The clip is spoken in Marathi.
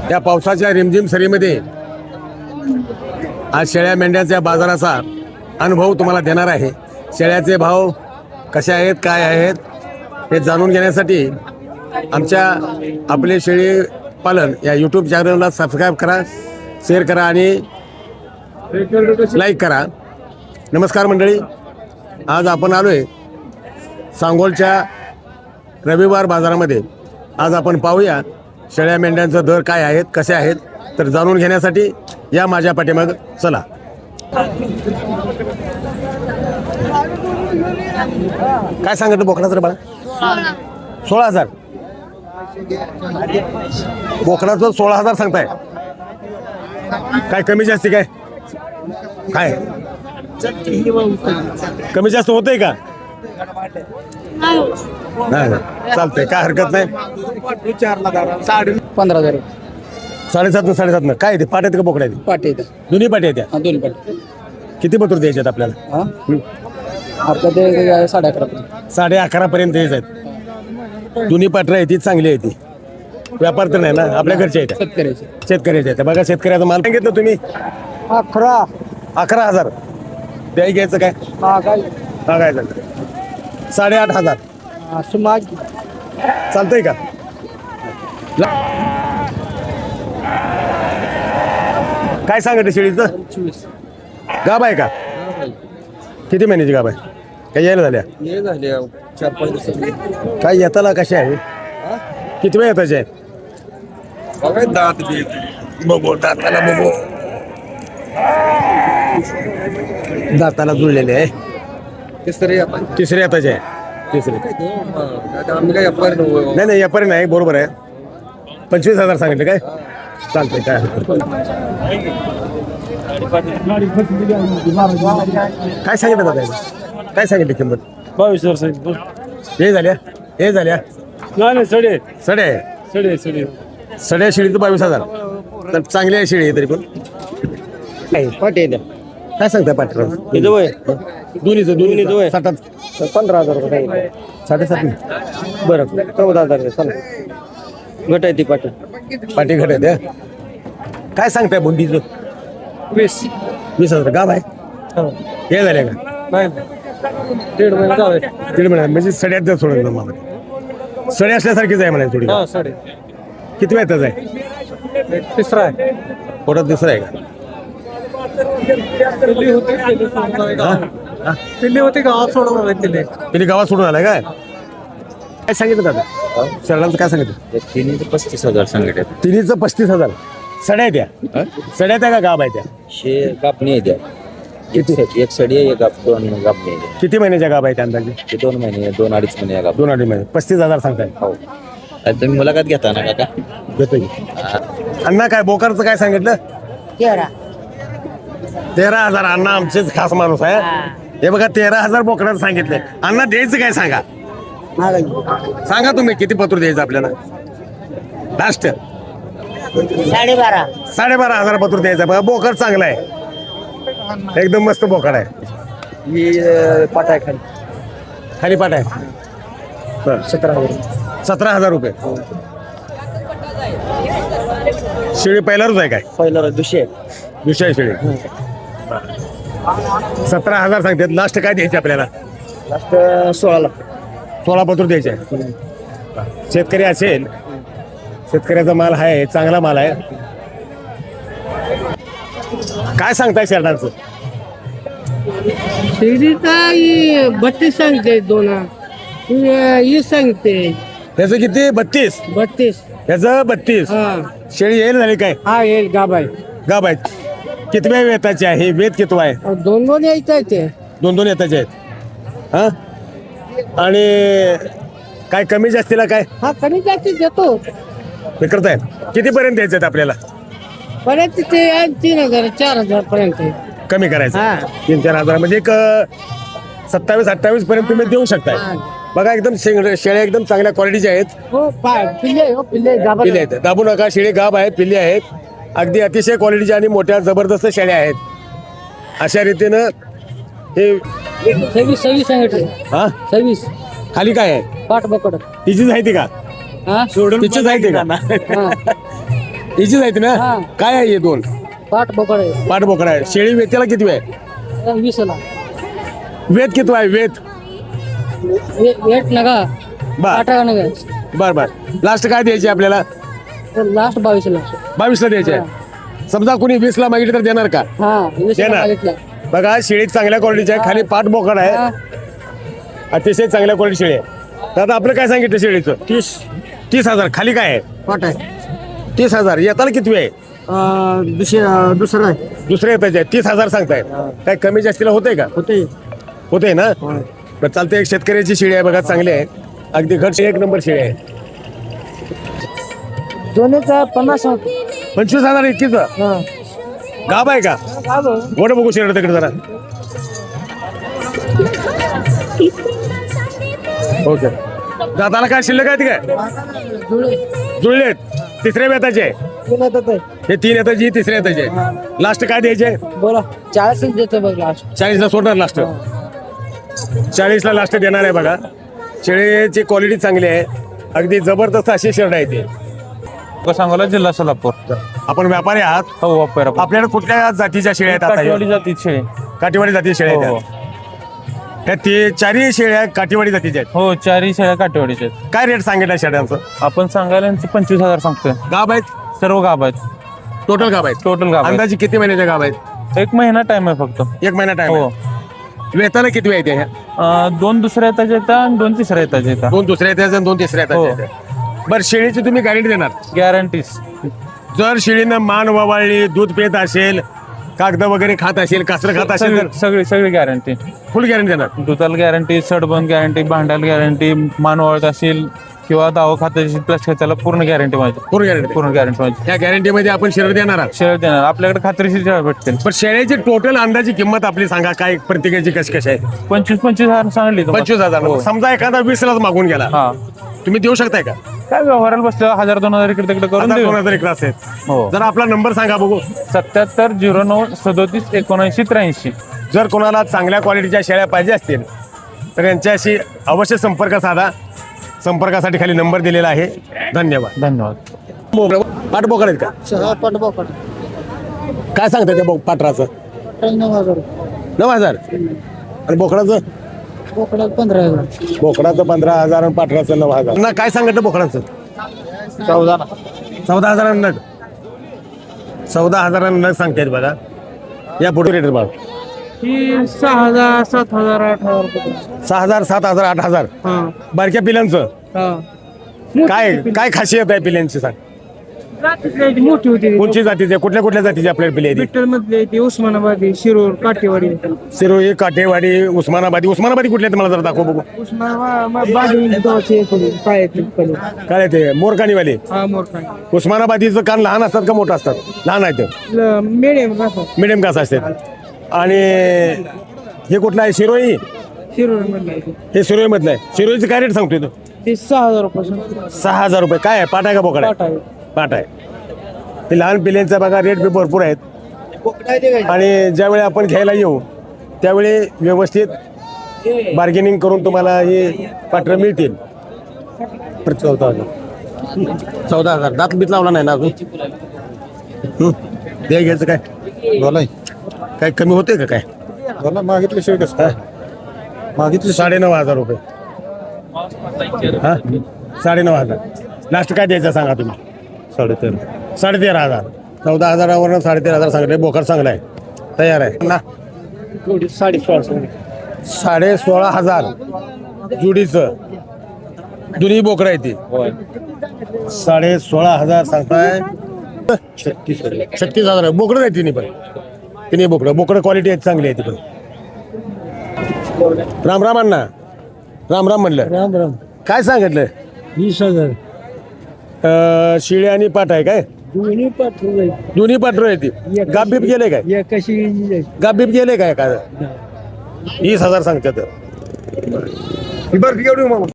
त्या पावसाच्या रिमझिम सरीमध्ये आज शेळ्या मेंढ्याच्या बाजाराचा अनुभव तुम्हाला देणार आहे. शेळ्याचे भाव कसे आहेत, काय आहेत हे जाणून घेण्यासाठी आमच्या आपले शेळी पालन या यूट्यूब चॅनलला सबस्क्राईब करा, शेअर करा आणि लाईक करा. नमस्कार मंडळी, आज आपण आलो आहे सांगोलच्या रविवार बाजारामध्ये. आज आपण पाहूया शेळ्या मेंढ्यांचं दर काय आहेत, कसे आहेत, तर जाणून घेण्यासाठी या माझ्या पाठीमाग चला. काय सांगितलं बोकडाचं रे बाळा? 16,000. बोकडाचं 16,000 सांगताय. काय कमी जास्ती काय काय कमी जास्त होतंय का? नाही चालतंय, काय हरकत नाही. 15,000 साडेसात काय ते पाट्यात का बोकड्या? पाटे दोन्ही पाट्या त्या. दोन्ही पाटे किती पत्र द्यायच्यात आपल्याला? आपलं ते 11:30 11:30 पर्यंत द्यायचे आहेत. दोन्ही पात्र आहे ती चांगली आहे. ती व्यापार तर नाही ना, आपल्या घरच्या आहेत, शेतकऱ्याचे. शेतकऱ्याच्या आहेत. बघा शेतकऱ्याचा माल सांगितलं तुम्ही 11,000 द्याय घ्यायचं काय? काय काय झालं? 8,500 चालतंय का? काय सांगते शेळीचं? 25 गाभ आहे का? किती महिन्याची गाभ आहे? काय यायला झाल्या? हे झाले 4-5 दिवस. काय येताला कशा आहे? किती वेळ येताचे आहे? दात बघू दाताला, बघू दाताला जुळलेले आहे. तिसरे आपण तिसरे येताचे आहे. तिसरे आम्ही काय व्यापारी नव्हतो. नाही व्यापारी नाही, बरोबर आहे. 25,000 सांगितले काय? चालतंय, काय काय सांगितलं दादा? काय सांगितलं किंमत? 22,000 सांगितलं. हे झाल्या नाही सडे सड्या शेळी तर 22,000. तर चांगली आहे शेळी तरी पण. पाटे काय सांगताय पाठराव? दोन्हीचं 15,000 रुपये 7.5 बरं 14,000 चला गट आहे ती पाटे पाठी घट आहे. काय सांगताय बुंदीचं? 20,000 गाव आहे. हे झाले का? नाही 1.5 महिना जावे. 1.5 महिना म्हणजे सड्यात जर सोडलं मला सडी असल्यासारखीच आहे म्हणायची थोडी. साडे किती वेळ आहे? तिसरा आहे. पोटात दुसरा आहे का? दिल्ली होती गावात सोडून दिले. तिने गावात सोडून आलाय काय? काय सांगितलं दादा शरणांचं? काय सांगितलं? 35,000 सांगितलं. तिन्हीचं 35,000. सड्या त्या सड्या त्या का गाव आहे त्या? कापणी आहे त्या. एक सडी आहे, एक दोन कापणी आहे. किती महिन्याच्या गाव आहे त्या अंदाजे? ते 2 महिने 2-2.5 महिने काप. 2-2.5 महिने. 35,000 सांगताय. हो तुम्ही मुलाखत घेता ना काका? घेतो की. अण्णा काय बोकरचं काय सांगितलं? 13,000. अण्णा आमचेच खास माणूस आहे. हे बघा 13,000 बोकडाचं सांगितले. अण्णा द्यायचं काय सांगा? सांगा तुम्ही किती पत्र द्यायचं आपल्याला? लास्ट 12,500 पत्र द्यायचं. बघा बोकड चांगला आहे, एकदम मस्त बोकड आहे. ही पाटा आहे खाली खाली पाट आहे. बरं 17,000 रुपये. शेळी पहिल्यावरच आहे काय? पहिला दुसरे दुसऱ्या शेळी 17,000 सांगतात. लास्ट काय द्यायचे आपल्याला? लास्ट 16ला 16 पत्र द्यायचे आहे. शेतकरी असेल, शेतकऱ्याचा माल आहे, चांगला माल आहे. काय सांगताय शेरडांचं? शिर्डीचा 32 सांगते. 2 सांगते त्याचं किती? 32. 32. त्याचं 32. हा शेळी येईल झाली काय? हा येईल गाबाय. गाब आहेत. कितव्या वेताची आहे? वेत कितवा आहे? 2 यायचं ते 2 येताचे आहेत. हा आणि काय कमी जास्तीला काय हा कमी जास्त देतो. हे करताय? कितीपर्यंत द्यायचे आहेत आपल्याला? परत ते 3,000 4,000 पर्यंत. कमी करायचं हा. 3-4 हजार म्हणजे एक 27-28 पर्यंत तुम्ही देऊ शकताय. बघा एकदम शेळ्या एकदम चांगल्या क्वालिटीच्या आहेत. हो पिल्ले गाबाय. पिल्ले आहेत, दाबू नका. शेळी गाब आहेत, पिल्ले आहेत, अगदी अतिशय क्वालिटीच्या आणि मोठ्या जबरदस्त शेळ्या आहेत. अशा रीतीनं हे 26 सांगितले. हा 26 खाली काय आहे? पाठ बकड. तिचीच आहे ती का? हा तिचीच आहे ती का? हिचीच आहेत ना हा. काय आहे हे दोन पाठ बोकड आहे पाठ बोकडा आहे शेळी वेत्याला किती आहे 20ला वेत किती आहे वेत वेट नका बर पाठा नका बर बर लास्ट काय द्यायची आपल्याला लास्ट 22ला 22ला द्यायची आहे समजा कोणी 20ला मागितलं तर देणार का हा 20ला देणार मागितला बघा शेळी चांगल्या क्वालिटीची आहे खाली पाठ बोकड आहे हा. अतिशय चांगल्या क्वालिटी शेळी आहे तर आता आपलं काय सांगितलं शेळीचं 30,000 खाली काय आहे पाठ आहे 30,000 येताना किती आहे दुसरं आहे दुसऱ्या येताचे 30,000 सांगतायत काय कमी जास्तीला होतंय का होते होते ना बरं चालतं एक शेतकऱ्याची शेळी आहे बघा चांगली आहे अगदी घट एक नंबर शेळी आहे दोन्हीचा 50 25,000 इतकीच गाब आहे का मोठं बघू शेळ तिकडे जरा ओके दादाला काय शिल्लक आहे काय जुळलेत तिसऱ्या बेताचे आहे हे 3 येताची तिसऱ्या येताची आहे लास्ट काय द्यायचे बोला 40 देतो बघ लास्ट 40ला सोडणार लास्ट 40ला लास्ट देणार आहे बघा शेळीची क्वालिटी चांगली आहे अगदी जबरदस्त अशी शेड आहे ती सांगोला जिल्हा सोलापूर आपण व्यापारी आहात हो वापर आपल्याला कुठल्या जातीच्या शेळ्या आहेत आता काठीवाडी हे? जातीत शेळी काठीवाडी जातीच्या शेळ्या हो आहेत त्या ते चारही शेळ्या काठीवाडी जातीच्या आहेत हो चारही शेळ्या काठीवाडीच्या आहेत. काय रेट सांगितलं शेळ्यांचं आपण सांगायला यांचं 25,000 सांगतोय गाब आहेत सर्व गाभ आहेत टोटल गाब आहेत टोटल गाभ आहेत. अंदाजे किती महिन्याच्या गाब आहेत 1 महिना टाइम आहे फक्त 1 महिना टाइम हो वेताला किती वेळ येते ह्या 2 दुसऱ्या येताच्या येतात आणि 2 तिसऱ्या येताच्या येतात 2 दुसऱ्या येतात आणि 2 तिसऱ्या हो. येतात बरं शेळीची तुम्ही गॅरंटी देणार गॅरंटीज जर शेळीनं मान ववाळली दूध पेत असेल कागद वगैरे खात असेल कासरं खात असेल तर सगळी गॅरंटी फुल गॅरंटी देणार दुधाला गॅरंटी सडबंद गॅरंटी भांड्याला गॅरंटी मान वळत असेल किंवा दावा खात असेल प्लस त्याला पूर्ण गॅरंटी माझी पूर्ण गॅरंटी पूर्ण गॅरंटी माझी त्या गॅरंटीमध्ये आपण शेळ देणार आहात शेळ देणार आपल्याकडे खात्रीशीर शेळ भेटतील पण शेळ्याची टोटल अंदाजी किंमत आपली सांगा काय प्रत्येकाची कशी आहे 25,000 सांगली तुम्हाला. 25,000 हो. समजा एखादा 20लाच मागून गेला हा तुम्ही देऊ शकताय का काय व्यवहाराला बसलं 1,000-2,000 इकडे तिकडे करून 1,000 देऊ 2,000 इकडे असेल हो जर आपला नंबर सांगा बघू 7709377983 जर कोणाला चांगल्या क्वालिटीच्या शेळ्या पाहिजे असतील तर यांच्याशी अवश्य संपर्क साधा संपर्कासाठी खाली नंबर दिलेला आहे धन्यवाद धन्यवाद पाठ बोकड आहेत का पाठ बोकड काय सांगता त्या पाठराचं 9,000 9,000 आणि बोकडाचं बोकडाला 15,000 बोकडाचं 15,000 आणि पाठराचं 9,000 ना काय सांगितलं बोकडाचं 14,000 नग 14,000 नग सांगतायत बघा या फोटो रेटर बघा ही 6,000 7,000 8,000 6,000 7,000 8,000 हा बारक्या पिलांचं हा काय काय खासियत आहे पिल्यांची सांग जातीची मोठी होती कोणची जातीचे कुठल्या कुठल्या जातीची आपल्याला पिले विठ्ठल मधले ते उस्मानाबादी शिरूर काठेवाडी सिरोही काठेवाडी उस्मानाबादी कुठल्या आहेत मला जरा दाखव बघू काय ते मोरकाणीवाले हा मोठा उस्मानाबादीचं कान लहान असतात का मोठं असतात लहान आहेत मिडियम मिडियम कास असतात आणि हे कुठलं आहे शिरोई शिरूर मधले हे शिरोईमधलं आहे शिरोईचं काय रेट सांगतोय तू ते 6,000 रुपये 6,000 रुपये काय आहे पाट आहे का बोकड पाठ आहे आहे पाट आहे ते लहान पिल्यांचा बघा रेट बी भरपूर आहेत आणि ज्यावेळी आपण घ्यायला येऊ त्यावेळी व्यवस्थित बार्गेनिंग करून तुम्हाला हे पाठरं मिळतील 14,000 दात बीत लावला नाही ना अजून ते घ्यायचं काय बोलाय काय कमी होते का काय बोला मागितलं शेळ कसं काय मागितलं 9,500 रुपये हा 9,500 लास्ट काय द्यायचं सांगा तुम्ही 13.5 13,500 14,000 13,500 सांगितले बोकड चांगला आहे तयार आहे ना 16,500 जुडीचं दोन्ही बोकडं आहे ती 16,500 सांगताय 36,000 बोकडं आहे तिन्ही पण तिन्ही बोकडं क्वालिटी आहे चांगली आहे ती पण राम राम अण्णा राम राम म्हणलं राम राम काय सांगितलं 20,000 शिळे आणि पाट आहे काय दोन्ही पाठवू दोन्ही पाठरू आहे ती गाप बीप गेले काय कशी गाप बीप गेले काय 20,000 सांगतात बरं एवढी मग